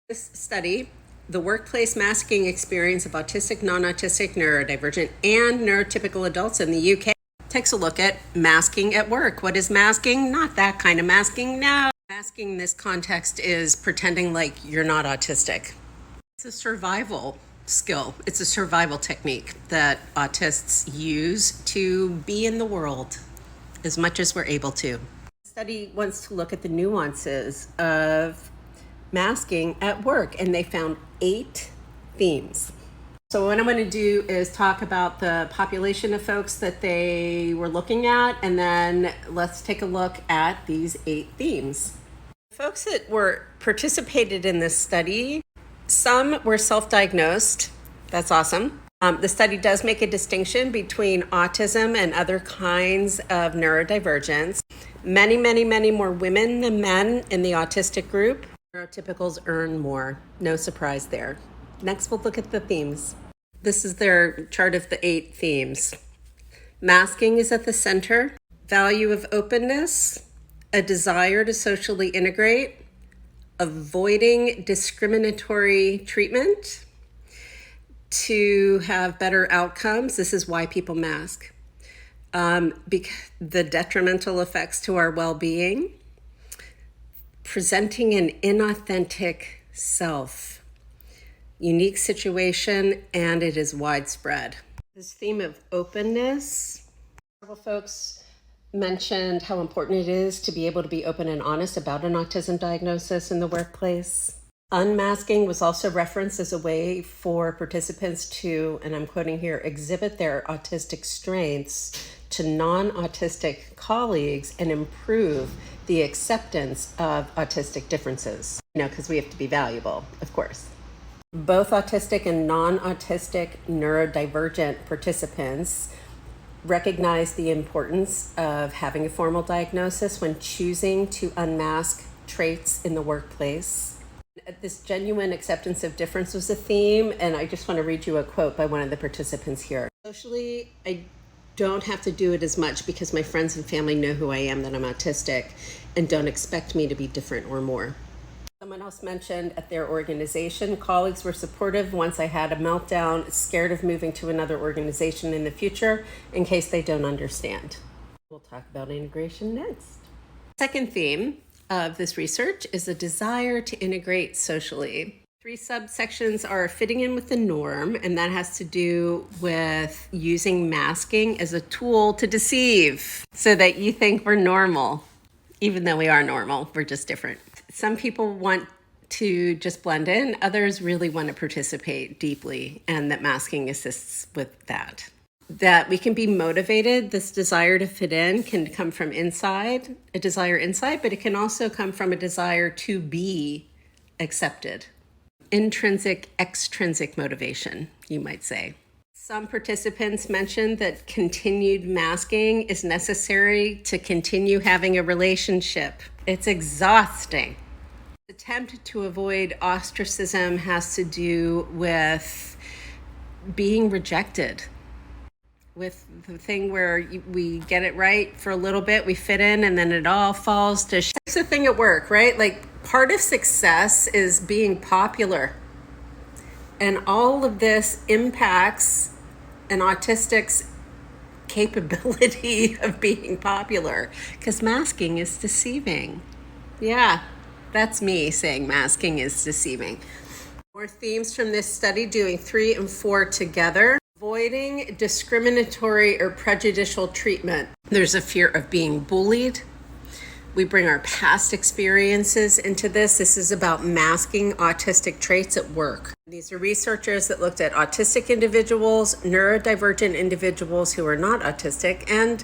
This study, the workplace masking experience of autistic, non-autistic, neurodivergent, and neurotypical adults in the UK, takes a look at masking at work. What is masking? Not that kind of masking, no. Masking in this context is pretending like you're not autistic. It's a survival skill. It's a survival technique that autists use to be in the world as much as we're able to. The study wants to look at the nuances of masking at work, and they found 8 themes. So what I'm going to do is talk about the population of folks that they were looking at, and then let's take a look at these 8 themes. Folks that were participated in this study, some were self-diagnosed. That's awesome. The study does make a distinction between autism and other kinds of neurodivergence. Many more women than men in the autistic group. Neurotypicals earn more. No surprise there. Next, we'll look at the themes. This is their chart of the 8 themes. Masking is at the center. Value of openness. A desire to socially integrate. Avoiding discriminatory treatment. To have better outcomes. This is why people mask. The detrimental effects to our well-being. Presenting an inauthentic self, unique situation, and it is widespread. This theme of openness, several folks mentioned how important it is to be able to be open and honest about an autism diagnosis in the workplace. Unmasking was also referenced as a way for participants to, and I'm quoting here, exhibit their autistic strengths to non-autistic colleagues and improve the acceptance of autistic differences. Because we have to be valuable, of course. Both autistic and non-autistic neurodivergent participants recognize the importance of having a formal diagnosis when choosing to unmask traits in the workplace. This genuine acceptance of difference was a theme, and I just want to read you a quote by one of the participants here. Socially, I don't have to do it as much because my friends and family know who I am, that I'm autistic, and don't expect me to be different or more. Someone else mentioned at their organization, colleagues were supportive once I had a meltdown, scared of moving to another organization in the future in case they don't understand. We'll talk about integration next. Second theme of this research is a desire to integrate socially. 3 subsections are fitting in with the norm, and that has to do with using masking as a tool to deceive so that you think we're normal. Even though we are normal, we're just different. Some people want to just blend in, others really want to participate deeply, and that masking assists with that. That we can be motivated, this desire to fit in can come from inside, a desire inside, but it can also come from a desire to be accepted. Intrinsic, extrinsic motivation, you might say. Some participants mentioned that continued masking is necessary to continue having a relationship. It's exhausting. The attempt to avoid ostracism has to do with being rejected. With the thing where we get it right for a little bit, we fit in, and then it all falls to shit. That's the thing at work, right? Like, part of success is being popular. And all of this impacts an autistic's capability of being popular, because masking is deceiving. Yeah, that's me saying masking is deceiving. More themes from this study, doing 3 and 4 together. Avoiding discriminatory or prejudicial treatment. There's a fear of being bullied. We bring our past experiences into this. This is about masking autistic traits at work. These are researchers that looked at autistic individuals, neurodivergent individuals who are not autistic, and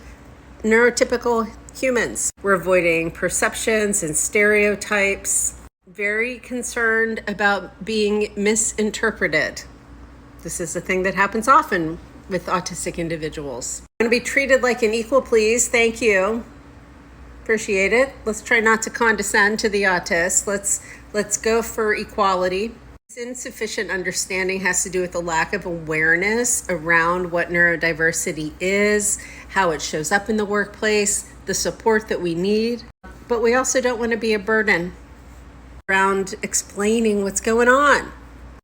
neurotypical humans. We're avoiding perceptions and stereotypes. Very concerned about being misinterpreted. This is a thing that happens often with autistic individuals. I'm going to be treated like an equal, please. Thank you. Appreciate it. Let's try not to condescend to the autist. Let's go for equality. This insufficient understanding has to do with the lack of awareness around what neurodiversity is, how it shows up in the workplace, the support that we need. But we also don't want to be a burden. around explaining what's going on.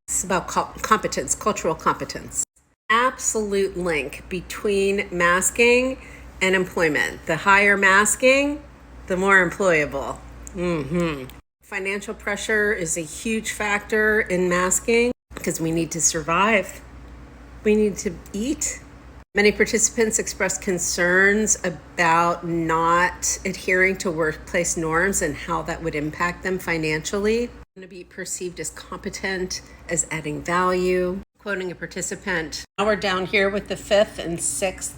It's about competence, cultural competence. Absolute link between masking and employment. The higher masking, the more employable. Financial pressure is a huge factor in masking because we need to survive. We need to eat. Many participants expressed concerns about not adhering to workplace norms and how that would impact them financially. To be perceived as competent, as adding value. Quoting a participant, now we're down here with the 5th and 6th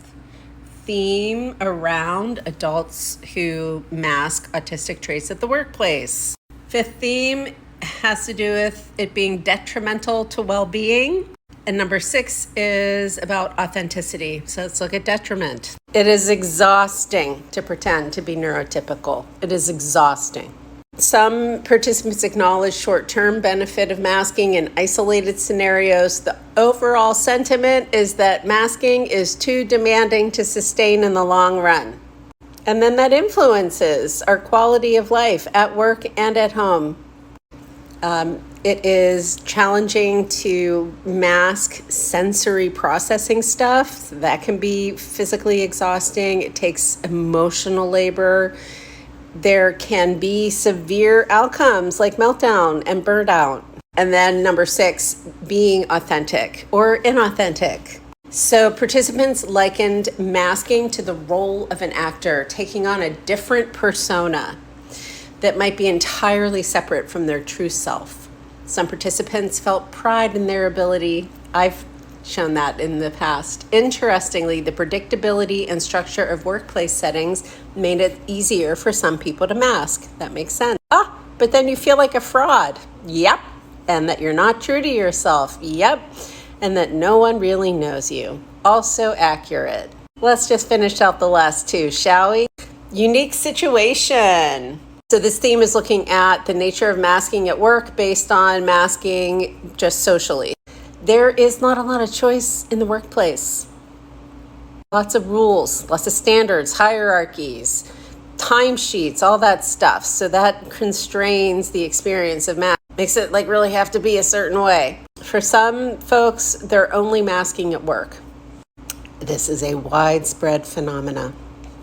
theme around adults who mask autistic traits at the workplace. 5th theme has to do with it being detrimental to well-being. And number 6 is about authenticity. So let's look at detriment. It is exhausting to pretend to be neurotypical. It is exhausting. Some participants acknowledge short-term benefit of masking in isolated scenarios. The overall sentiment is that masking is too demanding to sustain in the long run. And then that influences our quality of life at work and at home. It is challenging to mask sensory processing stuff. That can be physically exhausting. It takes emotional labor. There can be severe outcomes like meltdown and burnout. And then number 6, being authentic or inauthentic. So participants likened masking to the role of an actor, taking on a different persona that might be entirely separate from their true self. Some participants felt pride in their ability. I've shown that in the past. Interestingly, the predictability and structure of workplace settings made it easier for some people to mask. That makes sense. But then you feel like a fraud. Yep. And that you're not true to yourself. Yep. And that no one really knows you. Also accurate. Let's just finish out the last 2, shall we? Unique situation. So this theme is looking at the nature of masking at work based on masking just socially. There is not a lot of choice in the workplace. Lots of rules, lots of standards, hierarchies, timesheets, all that stuff. So that constrains the experience of masking. Makes it like really have to be a certain way. For some folks, they're only masking at work. This is a widespread phenomena.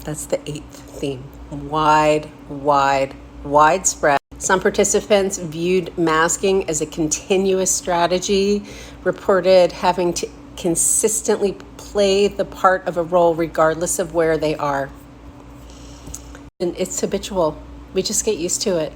That's the 8th theme. Widespread. Some participants viewed masking as a continuous strategy, reported having to consistently play the part of a role regardless of where they are. And it's habitual. We just get used to it.